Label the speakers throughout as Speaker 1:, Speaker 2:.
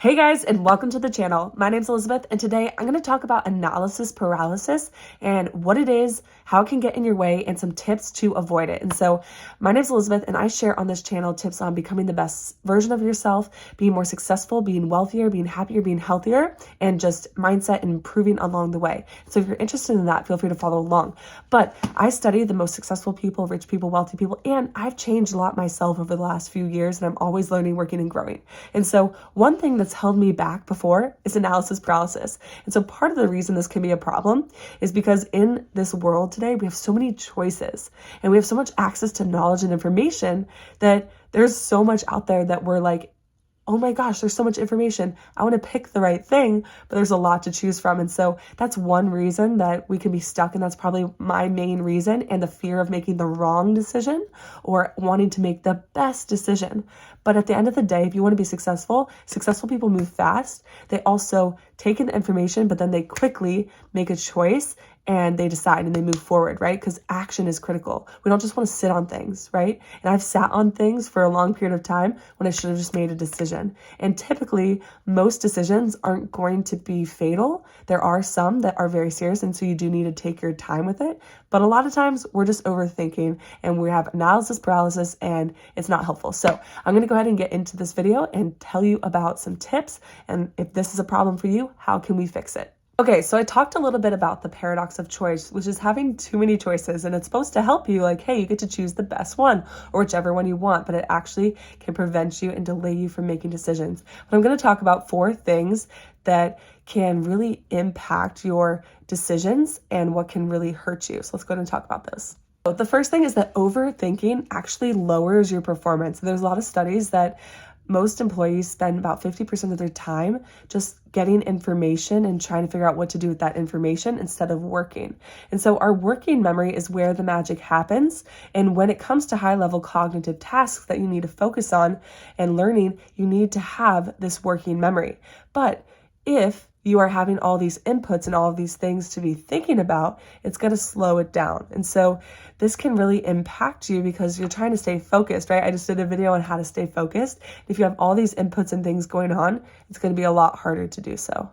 Speaker 1: Hey guys, and welcome to the channel. My name's Elizabeth, and today I'm going to talk about analysis paralysis and what it is, how it can get in your way, and some tips to avoid it. And so my name's Elizabeth, and I share on this channel tips on becoming the best version of yourself, being more successful, being wealthier, being happier, being healthier, and just mindset and improving along the way. So if you're interested in that, feel free to follow along. But I study the most successful people, rich people, wealthy people, and I've changed a lot myself over the last few years, and I'm always learning, working, and growing. And so one thing that's held me back before is analysis paralysis. And so part of the reason this can be a problem is because in this world today, we have so many choices and we have so much access to knowledge and information that there's so much out there that we're like, oh my gosh, there's so much information. I want to pick the right thing, but there's a lot to choose from. And so that's one reason that we can be stuck. And that's probably my main reason, and the fear of making the wrong decision or wanting to make the best decision. But at the end of the day, if you want to be successful people move fast. They also take in the information, but then they quickly make a choice and they decide and they move forward, right? Because action is critical. We don't just want to sit on things, right? And I've sat on things for a long period of time when I should have just made a decision. And typically, most decisions aren't going to be fatal. There are some that are very serious, and so you do need to take your time with it. But a lot of times, we're just overthinking, and we have analysis paralysis, and it's not helpful. So I'm going to go ahead and get into this video and tell you about some tips. And if this is a problem for you, how can we fix it? Okay, so I talked a little bit about the paradox of choice, which is having too many choices, and it's supposed to help you, like, hey, you get to choose the best one or whichever one you want, but it actually can prevent you and delay you from making decisions. But I'm going to talk about 4 things that can really impact your decisions and what can really hurt you. So let's go ahead and talk about this. So the first thing is that overthinking actually lowers your performance. There's a lot of studies that most employees spend about 50% of their time just getting information and trying to figure out what to do with that information instead of working. And so our working memory is where the magic happens. And when it comes to high-level cognitive tasks that you need to focus on and learning, you need to have this working memory. But if you are having all these inputs and all of these things to be thinking about, it's going to slow it down. And so this can really impact you because you're trying to stay focused, right? I just did a video on how to stay focused. If you have all these inputs and things going on, it's going to be a lot harder to do so.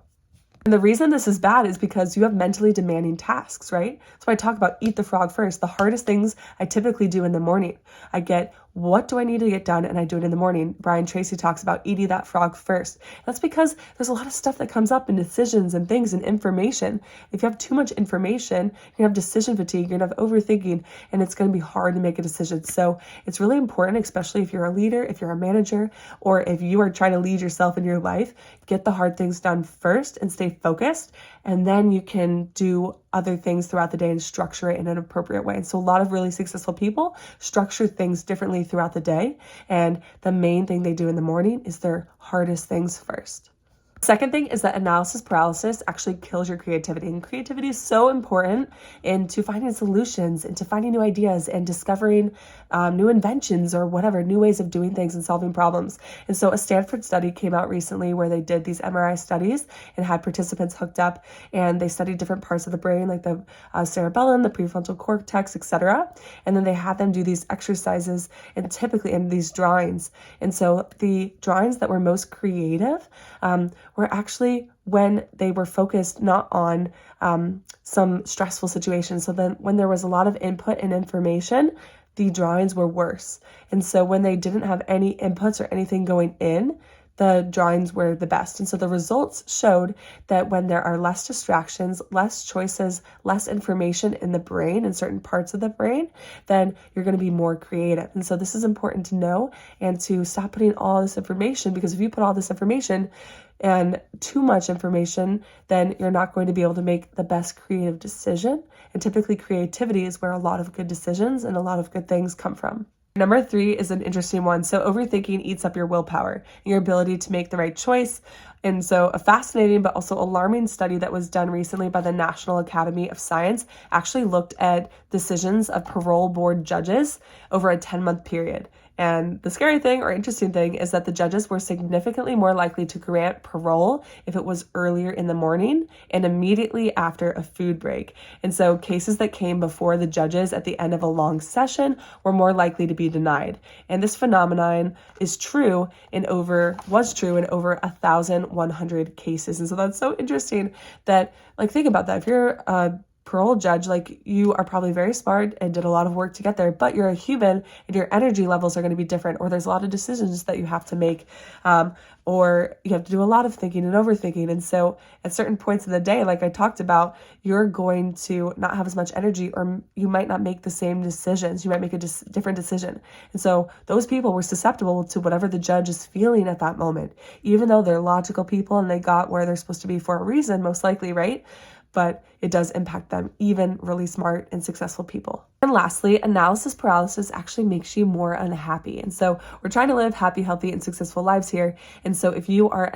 Speaker 1: And the reason this is bad is because you have mentally demanding tasks, right? So I talk about eat the frog first. The hardest things I typically do in the morning. I get, what do I need to get done? And I do it in the morning. Brian Tracy talks about eating that frog first. That's because there's a lot of stuff that comes up in decisions and things and information. If you have too much information, you're going to have decision fatigue, you're going to have overthinking, and it's going to be hard to make a decision. So it's really important, especially if you're a leader, if you're a manager, or if you are trying to lead yourself in your life, get the hard things done first and stay focused. And then you can do other things throughout the day and structure it in an appropriate way. And so a lot of really successful people structure things differently throughout the day. And the main thing they do in the morning is their hardest things first. Second thing is that analysis paralysis actually kills your creativity. And creativity is so important into finding solutions, into finding new ideas and discovering new inventions or whatever, new ways of doing things and solving problems. And so a Stanford study came out recently where they did these MRI studies and had participants hooked up, and they studied different parts of the brain, like the cerebellum, the prefrontal cortex, etc. And then they had them do these exercises and typically in these drawings. And so the drawings that were most creative were actually when they were focused not on some stressful situations. So then when there was a lot of input and information, the drawings were worse. And so when they didn't have any inputs or anything going in, the drawings were the best. And so the results showed that when there are less distractions, less choices, less information in the brain, in certain parts of the brain, then you're going to be more creative. And so this is important to know and to stop putting all this information, because if you put all this information and too much information, then you're not going to be able to make the best creative decision. And typically creativity is where a lot of good decisions and a lot of good things come from. Number 3 is an interesting one. So overthinking eats up your willpower, your ability to make the right choice. And so a fascinating but also alarming study that was done recently by the National Academy of Science actually looked at decisions of parole board judges over a 10-month period. And the scary thing or interesting thing is that the judges were significantly more likely to grant parole if it was earlier in the morning and immediately after a food break. And so cases that came before the judges at the end of a long session were more likely to be denied. And this phenomenon was true in over 1,100 cases. And so that's so interesting that, like, think about that. If you're a parole judge, like, you are probably very smart and did a lot of work to get there, but you're a human and your energy levels are going to be different, or there's a lot of decisions that you have to make, or you have to do a lot of thinking and overthinking. And so at certain points in the day, like I talked about, you're going to not have as much energy, or you might not make the same decisions. You might make a different decision. And so those people were susceptible to whatever the judge is feeling at that moment, even though they're logical people and they got where they're supposed to be for a reason, most likely, right? But it does impact them, even really smart and successful people. And lastly, analysis paralysis actually makes you more unhappy. And so we're trying to live happy, healthy, and successful lives here. And so if you are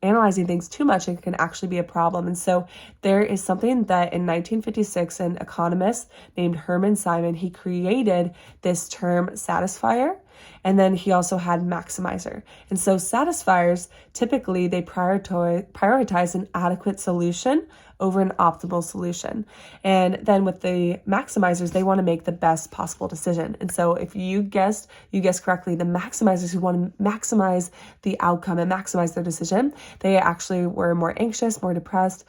Speaker 1: analyzing things too much, it can actually be a problem. And so there is something that in 1956, an economist named Herman Simon, he created this term satisfier. And then he also had maximizer. And so satisfiers, typically they prioritize an adequate solution over an optimal solution. And then with the maximizers, they want to make the best possible decision. And so if you guessed correctly, the maximizers who want to maximize the outcome and maximize their decision, they actually were more anxious, more depressed,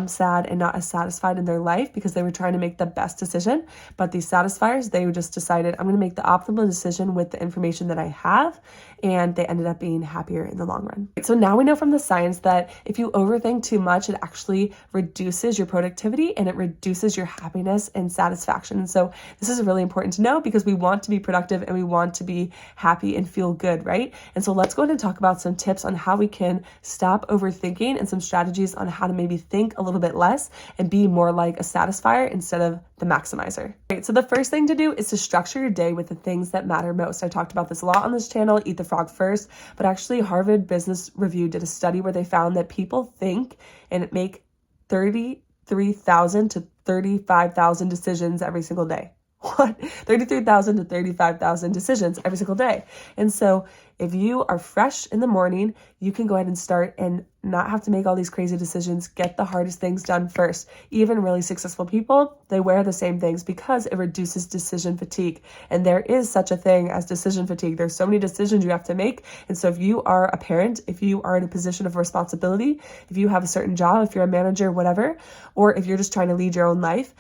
Speaker 1: sad, and not as satisfied in their life because they were trying to make the best decision. But these satisfiers, they just decided, I'm going to make the optimal decision with the information that I have. And they ended up being happier in the long run. So now we know from the science that if you overthink too much, it actually reduces your productivity and it reduces your happiness and satisfaction. And so this is really important to know because we want to be productive and we want to be happy and feel good, right? And so let's go ahead and talk about some tips on how we can stop overthinking and some strategies on how to maybe think a little bit less and be more like a satisfier instead of the maximizer. Right, so the first thing to do is to structure your day with the things that matter most. I talked about this a lot on this channel, Eat the Frog First, but actually Harvard Business Review did a study where they found that people think and make 33,000 to 35,000 decisions every single day. What? 33,000 to 35,000 decisions every single day. And so if you are fresh in the morning, you can go ahead and start and not have to make all these crazy decisions. Get the hardest things done first. Even really successful people, they wear the same things because it reduces decision fatigue. And there is such a thing as decision fatigue. There's so many decisions you have to make. And so if you are a parent, if you are in a position of responsibility, if you have a certain job, if you're a manager, whatever, or if you're just trying to lead your own life,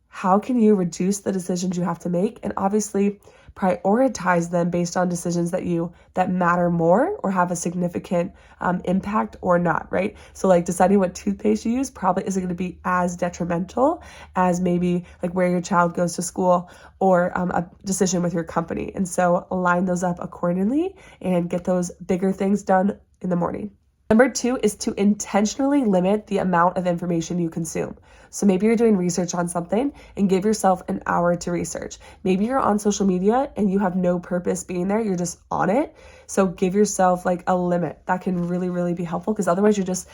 Speaker 1: how can you reduce the decisions you have to make and obviously prioritize them based on decisions that matter more or have a significant impact or not, right? So like deciding what toothpaste you use probably isn't going to be as detrimental as maybe like where your child goes to school or a decision with your company. And so align those up accordingly and get those bigger things done in the morning. Number 2 is to intentionally limit the amount of information you consume. So maybe you're doing research on something and give yourself an hour to research. Maybe you're on social media and you have no purpose being there. You're just on it. So give yourself like a limit. That can really, really be helpful because otherwise you just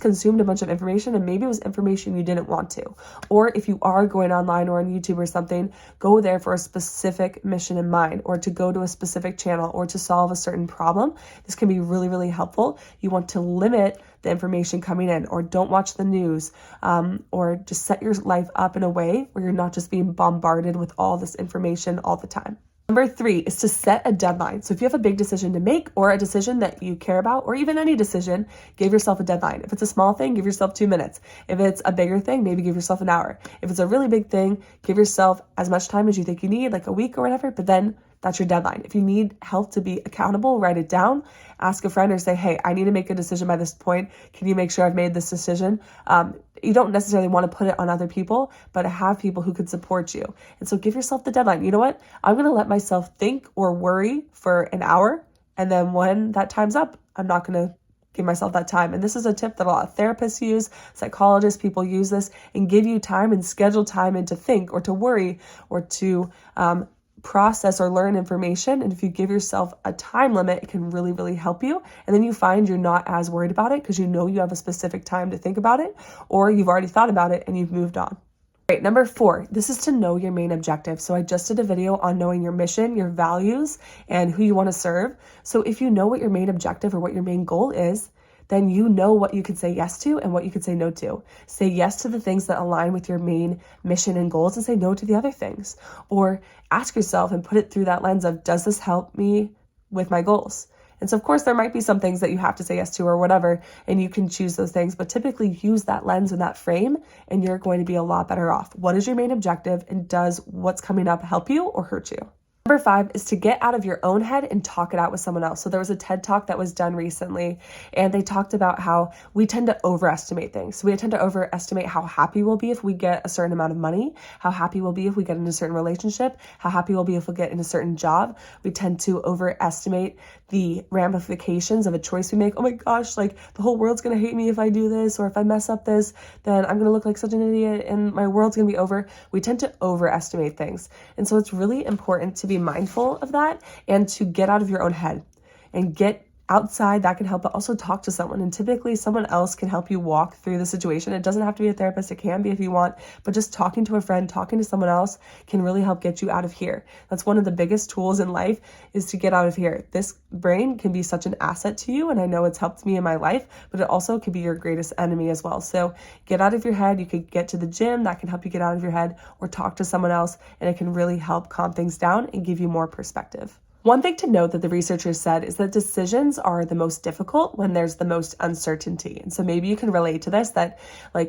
Speaker 1: consumed a bunch of information and maybe it was information you didn't want to. Or if you are going online or on YouTube or something, go there for a specific mission in mind or to go to a specific channel or to solve a certain problem. This can be really, really helpful. You want to limit the information coming in or don't watch the news or just set your life up in a way where you're not just being bombarded with all this information all the time. Number 3 is to set a deadline. So if you have a big decision to make or a decision that you care about, or even any decision, give yourself a deadline. If it's a small thing, give yourself 2 minutes. If it's a bigger thing, maybe give yourself an hour. If it's a really big thing, give yourself as much time as you think you need, like a week or whatever, but then that's your deadline. If you need help to be accountable, write it down, ask a friend or say, hey, I need to make a decision by this point. Can you make sure I've made this decision? You don't necessarily want to put it on other people, but have people who could support you. And so give yourself the deadline. You know what? I'm going to let myself think or worry for an hour. And then when that time's up, I'm not going to give myself that time. And this is a tip that a lot of therapists use, psychologists, people use this and give you time and schedule time in to think or to worry or to process or learn information. And if you give yourself a time limit, it can really, really help you. And then you find you're not as worried about it because you know you have a specific time to think about it, or you've already thought about it and you've moved on. Right, number 4, this is to know your main objective. So I just did a video on knowing your mission, your values, and who you want to serve. So if you know what your main objective or what your main goal is, then you know what you can say yes to and what you can say no to. Say yes to the things that align with your main mission and goals and say no to the other things. Or ask yourself and put it through that lens of, does this help me with my goals? And so, of course, there might be some things that you have to say yes to or whatever, and you can choose those things, but typically use that lens and that frame, and you're going to be a lot better off. What is your main objective, and does what's coming up help you or hurt you? Number 5 is to get out of your own head and talk it out with someone else. So there was a TED Talk that was done recently, and they talked about how we tend to overestimate things. So we tend to overestimate how happy we'll be if we get a certain amount of money, how happy we'll be if we get in a certain relationship, how happy we'll be if we get in a certain job. We tend to overestimate the ramifications of a choice we make. Oh my gosh, like the whole world's gonna hate me if I do this, or if I mess up this, then I'm gonna look like such an idiot and my world's gonna be over. We tend to overestimate things. And so it's really important to be mindful of that and to get out of your own head and get outside. That can help, but also talk to someone, and typically someone else can help you walk through the situation. It doesn't have to be a therapist, it can be if you want, but just talking to a friend, talking to someone else can really help get you out of here. That's one of the biggest tools in life, is to get out of here. This brain can be such an asset to you, and I know it's helped me in my life, but it also could be your greatest enemy as well. So get out of your head. You could get to the gym, that can help you get out of your head, or talk to someone else, and it can really help calm things down and give you more perspective. One thing to note that the researchers said is that decisions are the most difficult when there's the most uncertainty. And so maybe you can relate to this, that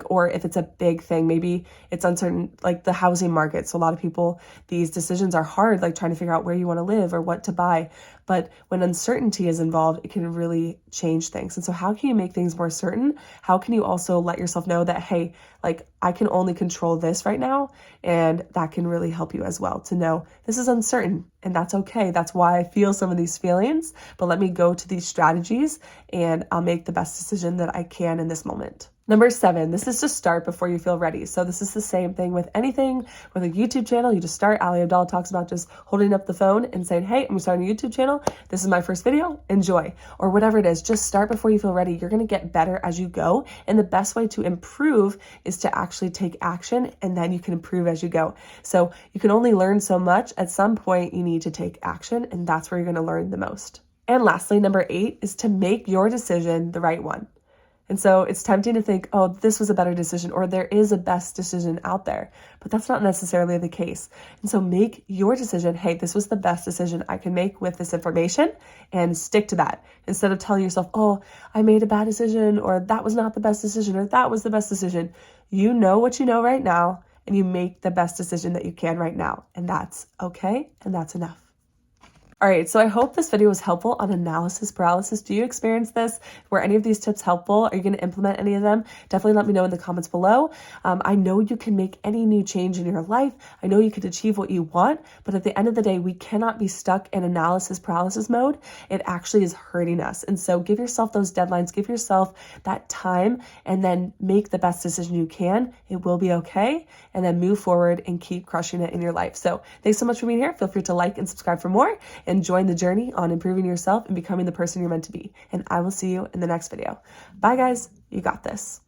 Speaker 1: or if it's a big thing, maybe it's uncertain, like the housing market. So a lot of people, these decisions are hard, like trying to figure out where you want to live or what to buy. But when uncertainty is involved, it can really change things. And so how can you make things more certain? How can you also let yourself know that, hey, I can only control this right now, and that can really help you as well to know this is uncertain, and that's okay. That's why I feel some of these feelings, but let me go to these strategies and I'll make the best decision that I can in this moment. Number 7, this is to start before you feel ready. So this is the same thing with anything, with a YouTube channel. You just start. Ali Abdal talks about just holding up the phone and saying, hey, I'm starting a YouTube channel. This is my first video. Enjoy. Or whatever it is, just start before you feel ready. You're going to get better as you go. And the best way to improve is to actually take action, and then you can improve as you go. So you can only learn so much. At some point, you need to take action, and that's where you're going to learn the most. And lastly, number 8 is to make your decision the right one. And so it's tempting to think, oh, this was a better decision, or there is a best decision out there, but that's not necessarily the case. And so make your decision, hey, this was the best decision I can make with this information, and stick to that. Instead of telling yourself, oh, I made a bad decision, or that was not the best decision, or that was the best decision. You know what you know right now, and you make the best decision that you can right now. And that's okay, and that's enough. All right, so I hope this video was helpful on analysis paralysis. Do you experience this? Were any of these tips helpful? Are you going to implement any of them? Definitely let me know in the comments below. I know you can make any new change in your life. I know you could achieve what you want, but at the end of the day, we cannot be stuck in analysis paralysis mode. It actually is hurting us. And so give yourself those deadlines, give yourself that time, and then make the best decision you can. It will be okay. And then move forward and keep crushing it in your life. So thanks so much for being here. Feel free to like and subscribe for more, and join the journey on improving yourself and becoming the person you're meant to be. And I will see you in the next video. Bye guys, you got this.